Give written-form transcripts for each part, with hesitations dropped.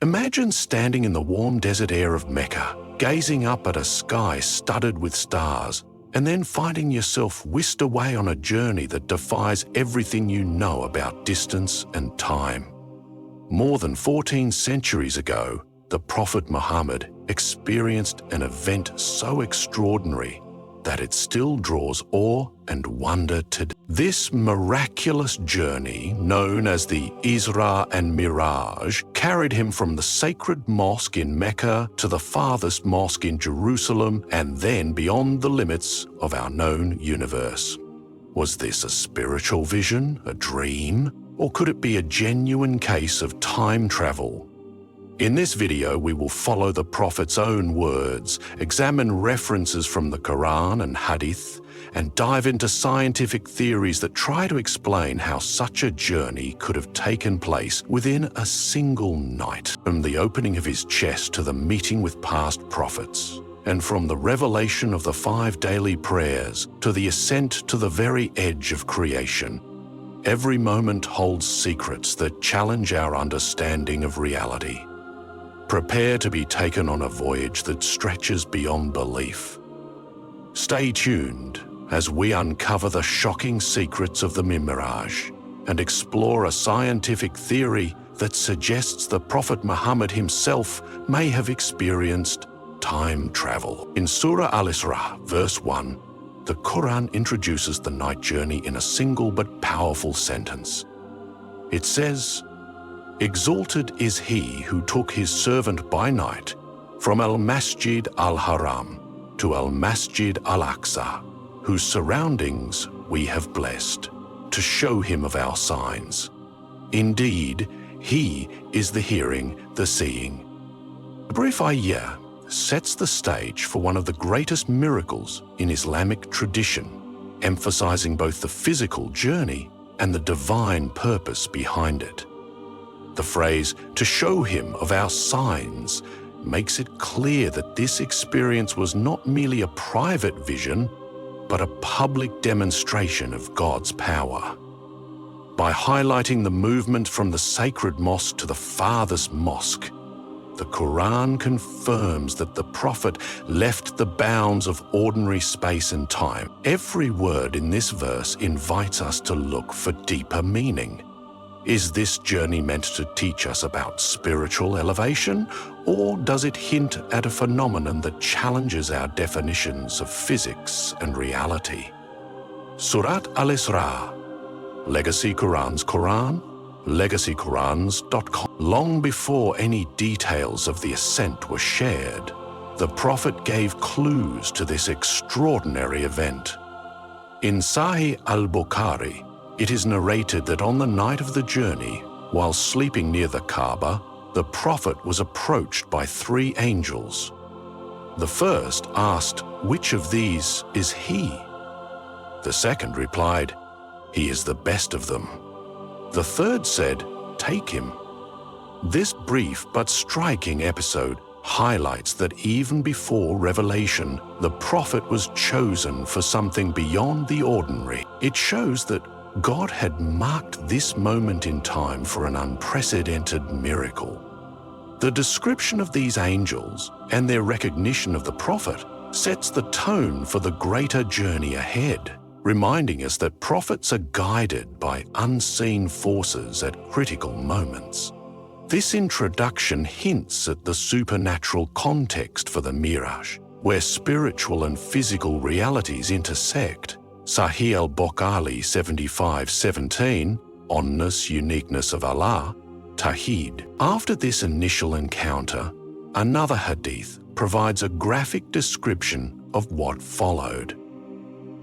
Imagine standing in the warm desert air of Mecca, gazing up at a sky studded with stars, and then finding yourself whisked away on a journey that defies everything you know about distance and time. More than 14 centuries ago, the Prophet Muhammad experienced an event so extraordinary that it still draws awe and wonder today. This miraculous journey, known as the Isra and Miraj, carried him from the sacred mosque in Mecca to the farthest mosque in Jerusalem and then beyond the limits of our known universe. Was this a spiritual vision, a dream, or could it be a genuine case of time travel? In this video, we will follow the Prophet's own words, examine references from the Quran and Hadith, and dive into scientific theories that try to explain how such a journey could have taken place within a single night. From the opening of his chest to the meeting with past prophets, and from the revelation of the 5 daily prayers to the ascent to the very edge of creation, every moment holds secrets that challenge our understanding of reality. Prepare to be taken on a voyage that stretches beyond belief. Stay tuned as we uncover the shocking secrets of the Miraj and explore a scientific theory that suggests the Prophet Muhammad himself may have experienced time travel. In Surah Al-Isra, verse 1, the Quran introduces the night journey in a single but powerful sentence. It says, "Exalted is he who took his servant by night from Al-Masjid Al-Haram to Al-Masjid Al-Aqsa, whose surroundings we have blessed, to show him of our signs. Indeed, he is the hearing, the seeing." The brief ayah sets the stage for one of the greatest miracles in Islamic tradition, emphasizing both the physical journey and the divine purpose behind it. The phrase, "to show him of our signs," makes it clear that this experience was not merely a private vision, but a public demonstration of God's power. By highlighting the movement from the sacred mosque to the farthest mosque, the Quran confirms that the Prophet left the bounds of ordinary space and time. Every word in this verse invites us to look for deeper meaning. Is this journey meant to teach us about spiritual elevation, or does it hint at a phenomenon that challenges our definitions of physics and reality? Surat Al-Isra, Legacy Quran's Quran, legacyqurans.com. Long before any details of the ascent were shared, the Prophet gave clues to this extraordinary event. In Sahih al-Bukhari, it is narrated that on the night of the journey, while sleeping near the Kaaba, the Prophet was approached by 3 angels. The first asked, "Which of these is he?" The second replied, "He is the best of them." The third said, "Take him." This brief but striking episode highlights that even before revelation, the Prophet was chosen for something beyond the ordinary. It shows that God had marked this moment in time for an unprecedented miracle. The description of these angels and their recognition of the Prophet sets the tone for the greater journey ahead, reminding us that prophets are guided by unseen forces at critical moments. This introduction hints at the supernatural context for the Miraj, where spiritual and physical realities intersect. Sahih al-Bukhari 75:17, Onness, Uniqueness of Allah, Tawheed. After this initial encounter, another hadith provides a graphic description of what followed.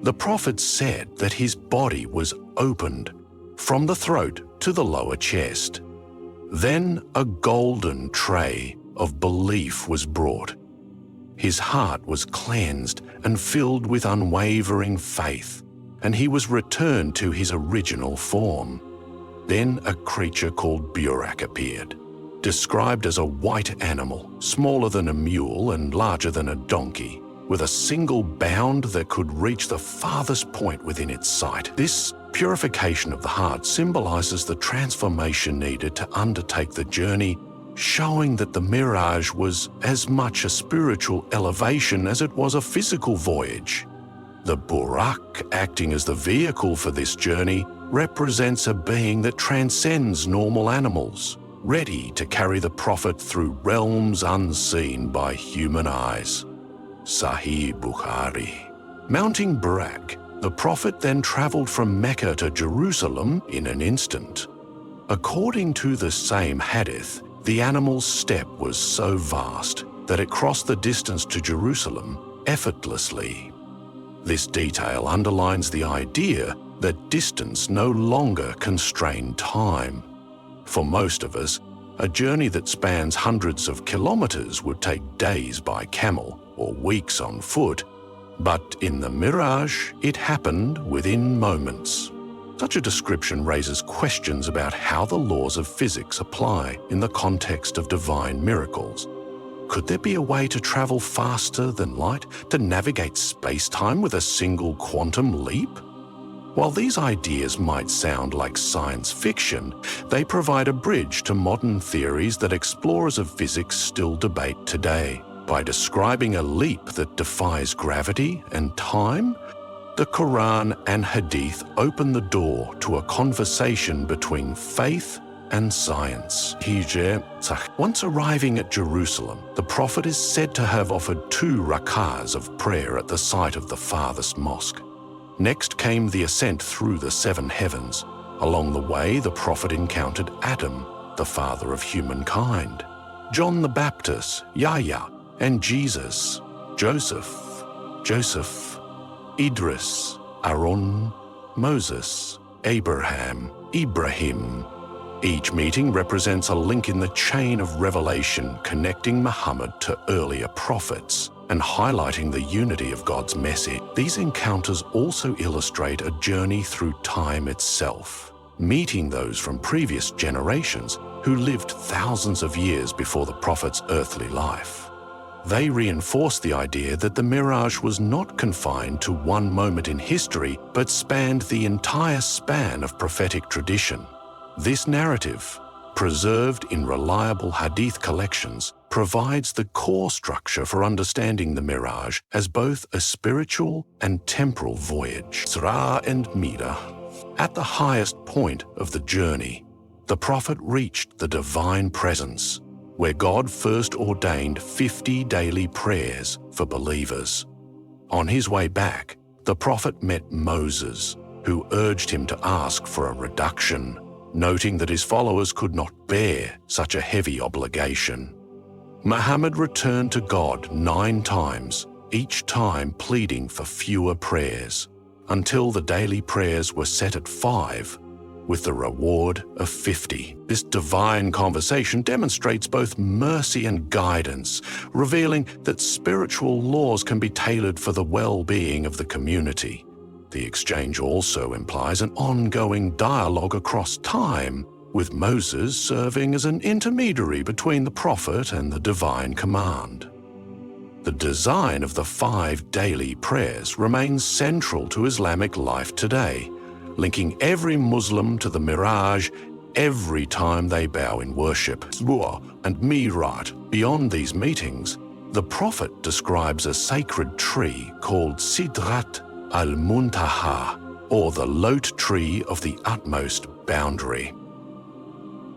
The Prophet said that his body was opened from the throat to the lower chest. Then a golden tray of belief was brought. His heart was cleansed and filled with unwavering faith, and he was returned to his original form. Then a creature called Burak appeared, described as a white animal, smaller than a mule and larger than a donkey, with a single bound that could reach the farthest point within its sight. This purification of the heart symbolizes the transformation needed to undertake the journey showing that the Miraj was as much a spiritual elevation as it was a physical voyage. The Burak, acting as the vehicle for this journey, represents a being that transcends normal animals, ready to carry the Prophet through realms unseen by human eyes. Sahih Bukhari. Mounting Burak, the Prophet then travelled from Mecca to Jerusalem in an instant. According to the same hadith, the animal's step was so vast that it crossed the distance to Jerusalem effortlessly. This detail underlines the idea that distance no longer constrained time. For most of us, a journey that spans hundreds of kilometers would take days by camel or weeks on foot, but in the Miraj, it happened within moments. Such a description raises questions about how the laws of physics apply in the context of divine miracles. Could there be a way to travel faster than light, to navigate space-time with a single quantum leap? While these ideas might sound like science fiction, they provide a bridge to modern theories that explorers of physics still debate today. By describing a leap that defies gravity and time, the Quran and Hadith open the door to a conversation between faith and science. Once arriving at Jerusalem, the Prophet is said to have offered 2 rak'ahs of prayer at the site of the farthest mosque. Next came the ascent through the 7 heavens. Along the way, the Prophet encountered Adam, the father of humankind, John the Baptist, Yahya, and Jesus, Joseph, Idris, Aaron, Moses, Abraham, Ibrahim. Each meeting represents a link in the chain of revelation connecting Muhammad to earlier prophets and highlighting the unity of God's message. These encounters also illustrate a journey through time itself, meeting those from previous generations who lived thousands of years before the Prophet's earthly life. They reinforce the idea that the Miraj was not confined to one moment in history, but spanned the entire span of prophetic tradition. This narrative, preserved in reliable hadith collections, provides the core structure for understanding the Miraj as both a spiritual and temporal voyage. Isra and Mi. At the highest point of the journey, the Prophet reached the divine presence, where God first ordained 50 daily prayers for believers. On his way back, the Prophet met Moses, who urged him to ask for a reduction, noting that his followers could not bear such a heavy obligation. Muhammad returned to God 9 times, each time pleading for fewer prayers, until the daily prayers were set at 5, with the reward of 50. This divine conversation demonstrates both mercy and guidance, revealing that spiritual laws can be tailored for the well-being of the community. The exchange also implies an ongoing dialogue across time, with Moses serving as an intermediary between the Prophet and the divine command. The design of the 5 daily prayers remains central to Islamic life today, linking every Muslim to the Miraj every time they bow in worship. Isra and Miraj. Beyond these meetings, the Prophet describes a sacred tree called Sidrat al-Muntaha, or the lote tree of the utmost boundary.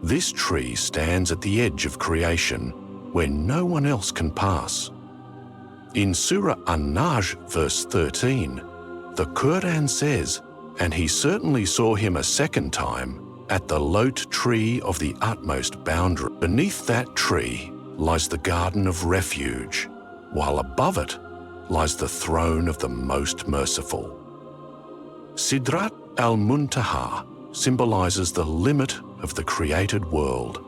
This tree stands at the edge of creation, where no one else can pass. In Surah An-Najm, verse 13, the Quran says, "And he certainly saw him a second time at the lote tree of the utmost boundary. Beneath that tree lies the garden of refuge, while above it lies the throne of the most merciful." Sidrat al-Muntaha symbolizes the limit of the created world,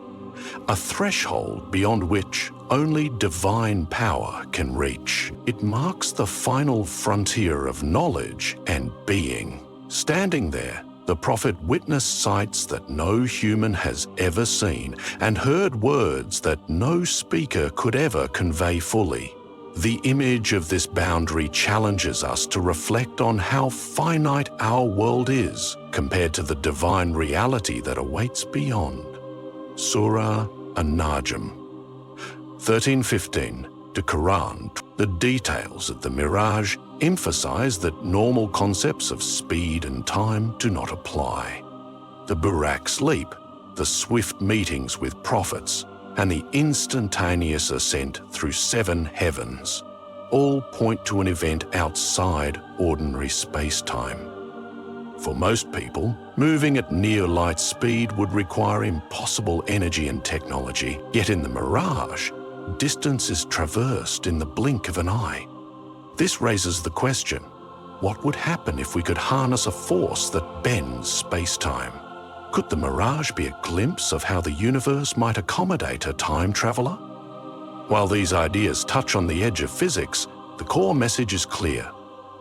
a threshold beyond which only divine power can reach. It marks the final frontier of knowledge and being. Standing there, the Prophet witnessed sights that no human has ever seen and heard words that no speaker could ever convey fully. The image of this boundary challenges us to reflect on how finite our world is compared to the divine reality that awaits beyond. Surah a najm. 1315, the Quran. The details of the Miraj emphasize that normal concepts of speed and time do not apply. The Burak's leap, the swift meetings with prophets, and the instantaneous ascent through 7 heavens all point to an event outside ordinary space-time. For most people, moving at near light speed would require impossible energy and technology, yet in the Miraj, distance is traversed in the blink of an eye. This raises the question, what would happen if we could harness a force that bends space-time? Could the Miraj be a glimpse of how the universe might accommodate a time traveler? While these ideas touch on the edge of physics, the core message is clear.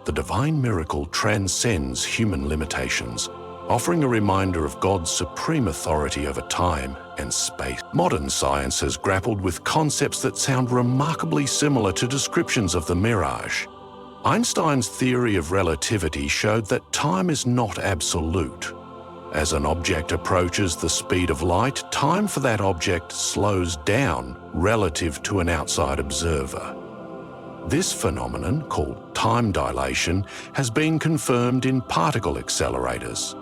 The divine miracle transcends human limitations, offering a reminder of God's supreme authority over time and space. Modern science has grappled with concepts that sound remarkably similar to descriptions of the Miraj. Einstein's theory of relativity showed that time is not absolute. As an object approaches the speed of light, time for that object slows down relative to an outside observer. This phenomenon, called time dilation, has been confirmed in particle accelerators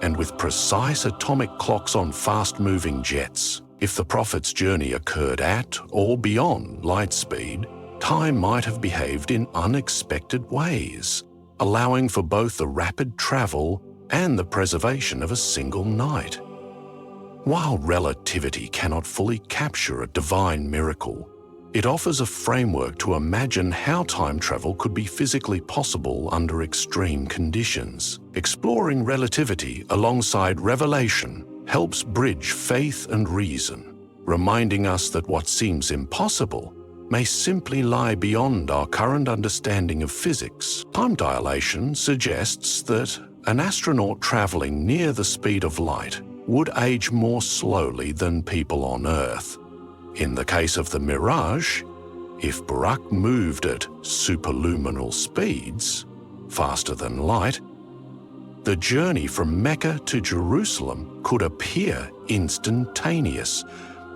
and with precise atomic clocks on fast-moving jets. If the prophet's journey occurred at or beyond light speed, time might have behaved in unexpected ways, allowing for both the rapid travel and the preservation of a single night. While relativity cannot fully capture a divine miracle, it offers a framework to imagine how time travel could be physically possible under extreme conditions. Exploring relativity alongside revelation helps bridge faith and reason, reminding us that what seems impossible may simply lie beyond our current understanding of physics. Time dilation suggests that an astronaut traveling near the speed of light would age more slowly than people on Earth. In the case of the Miraj, if Burak moved at superluminal speeds, faster than light, the journey from Mecca to Jerusalem could appear instantaneous,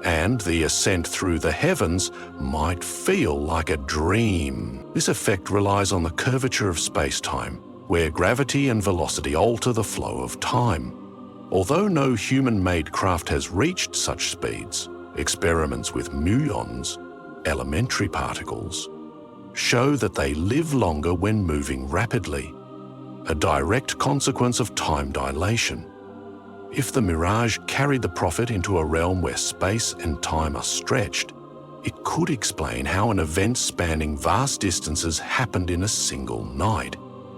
and the ascent through the heavens might feel like a dream. This effect relies on the curvature of space-time, where gravity and velocity alter the flow of time. Although no human-made craft has reached such speeds, experiments with muons, elementary particles, show that they live longer when moving rapidly, a direct consequence of time dilation. If the Miraj carried the prophet into a realm where space and time are stretched, it could explain how an event spanning vast distances happened in a single night.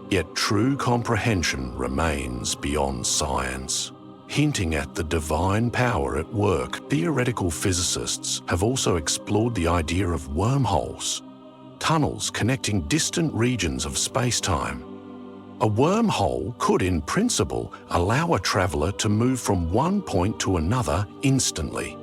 Yet true comprehension remains beyond science, hinting at the divine power at work. Theoretical physicists have also explored the idea of wormholes, tunnels connecting distant regions of space-time. A wormhole could, in principle, allow a traveler to move from one point to another instantly.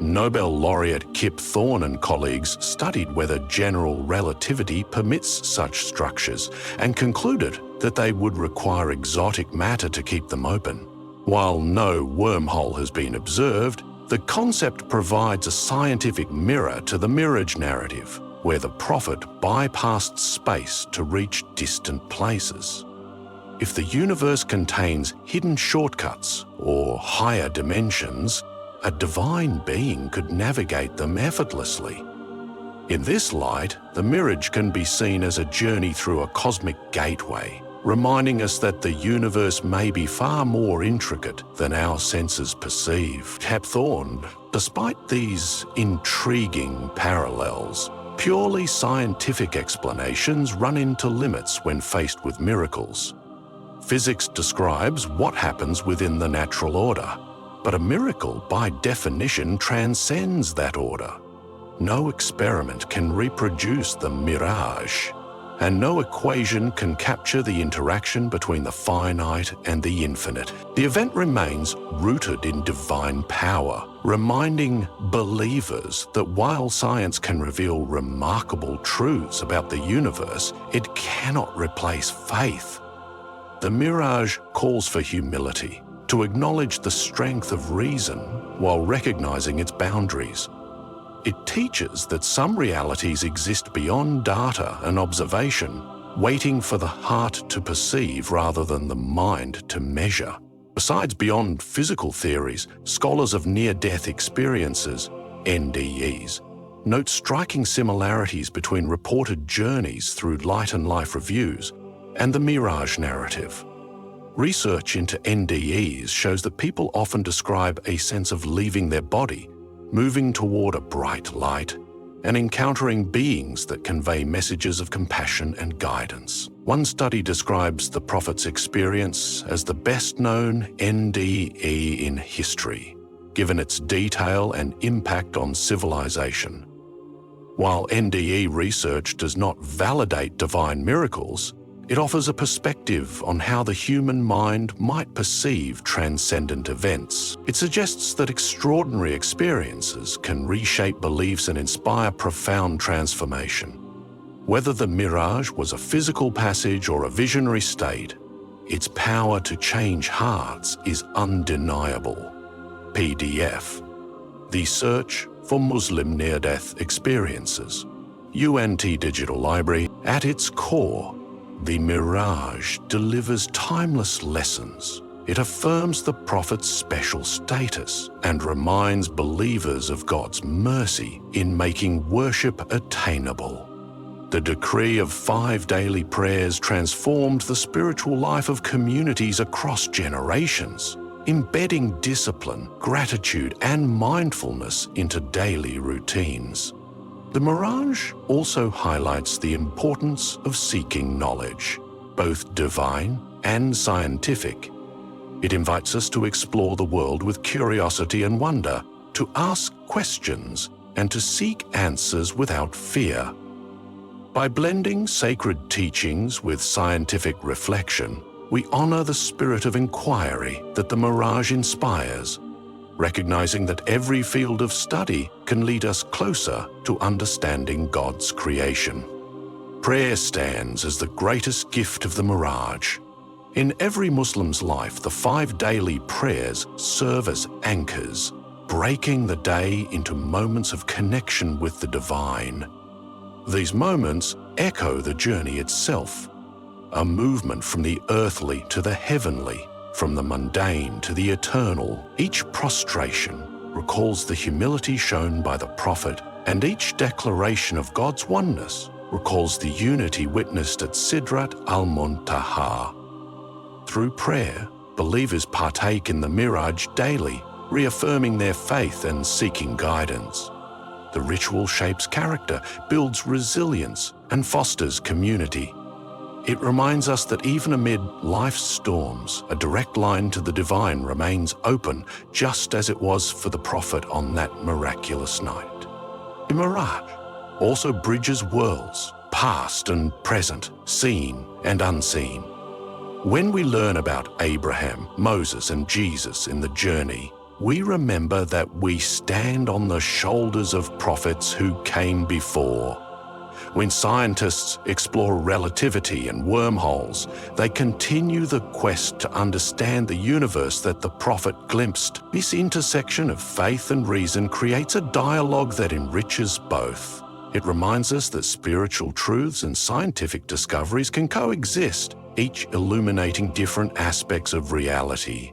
Nobel laureate Kip Thorne and colleagues studied whether general relativity permits such structures and concluded that they would require exotic matter to keep them open. While no wormhole has been observed, the concept provides a scientific mirror to the Miraj narrative, where the prophet bypassed space to reach distant places. If the universe contains hidden shortcuts or higher dimensions, a divine being could navigate them effortlessly. In this light, the Miraj can be seen as a journey through a cosmic gateway, reminding us that the universe may be far more intricate than our senses perceive. Kip Thorne, despite these intriguing parallels, purely scientific explanations run into limits when faced with miracles. Physics describes what happens within the natural order, but a miracle, by definition, transcends that order. No experiment can reproduce the Miraj, and no equation can capture the interaction between the finite and the infinite. The event remains rooted in divine power, reminding believers that while science can reveal remarkable truths about the universe, it cannot replace faith. The Miraj calls for humility, to acknowledge the strength of reason while recognizing its boundaries. It teaches that some realities exist beyond data and observation, waiting for the heart to perceive rather than the mind to measure. Besides beyond physical theories, scholars of near-death experiences, NDEs, note striking similarities between reported journeys through light and life reviews and the Miraj narrative. Research into NDEs shows that people often describe a sense of leaving their body, moving toward a bright light, and encountering beings that convey messages of compassion and guidance. One study describes the Prophet's experience as the best-known NDE in history, given its detail and impact on civilization. While NDE research does not validate divine miracles, it offers a perspective on how the human mind might perceive transcendent events. It suggests that extraordinary experiences can reshape beliefs and inspire profound transformation. Whether the Miraj was a physical passage or a visionary state, its power to change hearts is undeniable. PDF. The Search for Muslim Near-Death Experiences. UNT Digital Library. At its core, the Miraj delivers timeless lessons. It affirms the Prophet's special status and reminds believers of God's mercy in making worship attainable. The decree of 5 daily prayers transformed the spiritual life of communities across generations, embedding discipline, gratitude, and mindfulness into daily routines. The Miraj also highlights the importance of seeking knowledge, both divine and scientific. It invites us to explore the world with curiosity and wonder, to ask questions, and to seek answers without fear. By blending sacred teachings with scientific reflection, we honor the spirit of inquiry that the Miraj inspires, recognizing that every field of study can lead us closer to understanding God's creation. Prayer stands as the greatest gift of the Miraj. In every Muslim's life, the 5 daily prayers serve as anchors, breaking the day into moments of connection with the divine. These moments echo the journey itself, a movement from the earthly to the heavenly, from the mundane to the eternal. Each prostration recalls the humility shown by the Prophet, and each declaration of God's oneness recalls the unity witnessed at Sidrat al-Muntaha. Through prayer, believers partake in the Miraj daily, reaffirming their faith and seeking guidance. The ritual shapes character, builds resilience, and fosters community. It reminds us that even amid life's storms, a direct line to the divine remains open, just as it was for the Prophet on that miraculous night. The Miraj also bridges worlds, past and present, seen and unseen. When we learn about Abraham, Moses, and Jesus in the journey, we remember that we stand on the shoulders of prophets who came before. When scientists explore relativity and wormholes, they continue the quest to understand the universe that the Prophet glimpsed. This intersection of faith and reason creates a dialogue that enriches both. It reminds us that spiritual truths and scientific discoveries can coexist, each illuminating different aspects of reality.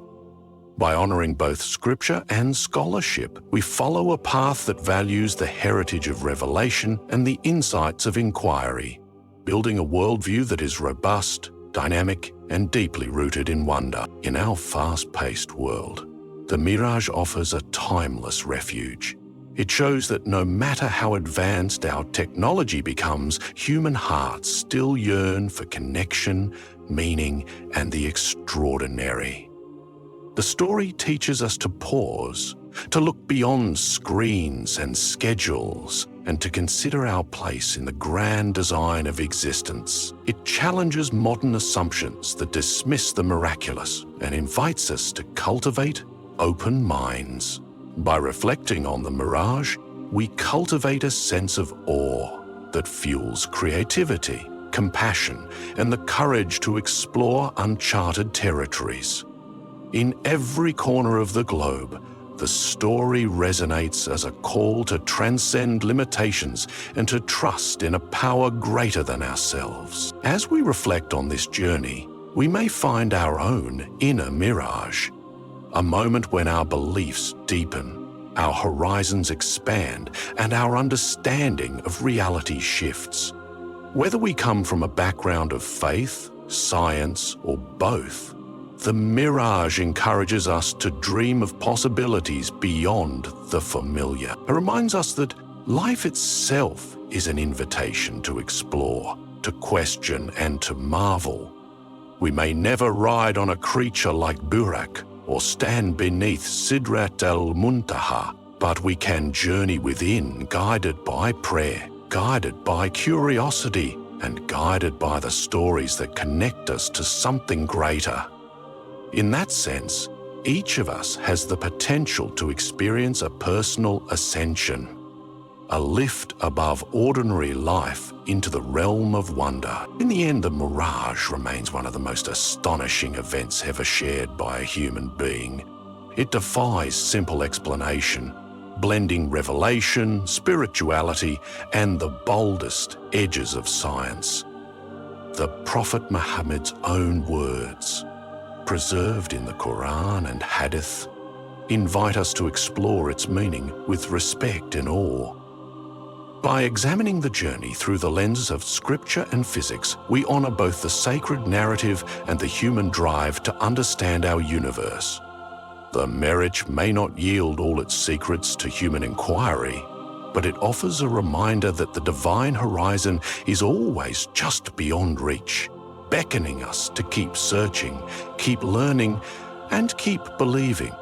By honoring both scripture and scholarship, we follow a path that values the heritage of revelation and the insights of inquiry, building a worldview that is robust, dynamic, and deeply rooted in wonder. In our fast-paced world, the Miraj offers a timeless refuge. It shows that no matter how advanced our technology becomes, human hearts still yearn for connection, meaning, and the extraordinary. The story teaches us to pause, to look beyond screens and schedules, and to consider our place in the grand design of existence. It challenges modern assumptions that dismiss the miraculous and invites us to cultivate open minds. By reflecting on the Miraj, we cultivate a sense of awe that fuels creativity, compassion, and the courage to explore uncharted territories. In every corner of the globe, the story resonates as a call to transcend limitations and to trust in a power greater than ourselves. As we reflect on this journey, we may find our own inner mirage, a moment when our beliefs deepen, our horizons expand, and our understanding of reality shifts. Whether we come from a background of faith, science, or both, the mirage encourages us to dream of possibilities beyond the familiar. It reminds us that life itself is an invitation to explore, to question, and to marvel. We may never ride on a creature like Burak or stand beneath Sidrat al-Muntaha, but we can journey within, guided by prayer, guided by curiosity, and guided by the stories that connect us to something greater. In that sense, each of us has the potential to experience a personal ascension, a lift above ordinary life into the realm of wonder. In the end, the mirage remains one of the most astonishing events ever shared by a human being. It defies simple explanation, blending revelation, spirituality, and the boldest edges of science. The Prophet Muhammad's own words, preserved in the Quran and Hadith, invite us to explore its meaning with respect and awe. By examining the journey through the lens of scripture and physics, we honor both the sacred narrative and the human drive to understand our universe. The marriage may not yield all its secrets to human inquiry, but it offers a reminder that the divine horizon is always just beyond reach, beckoning us to keep searching, keep learning, and keep believing.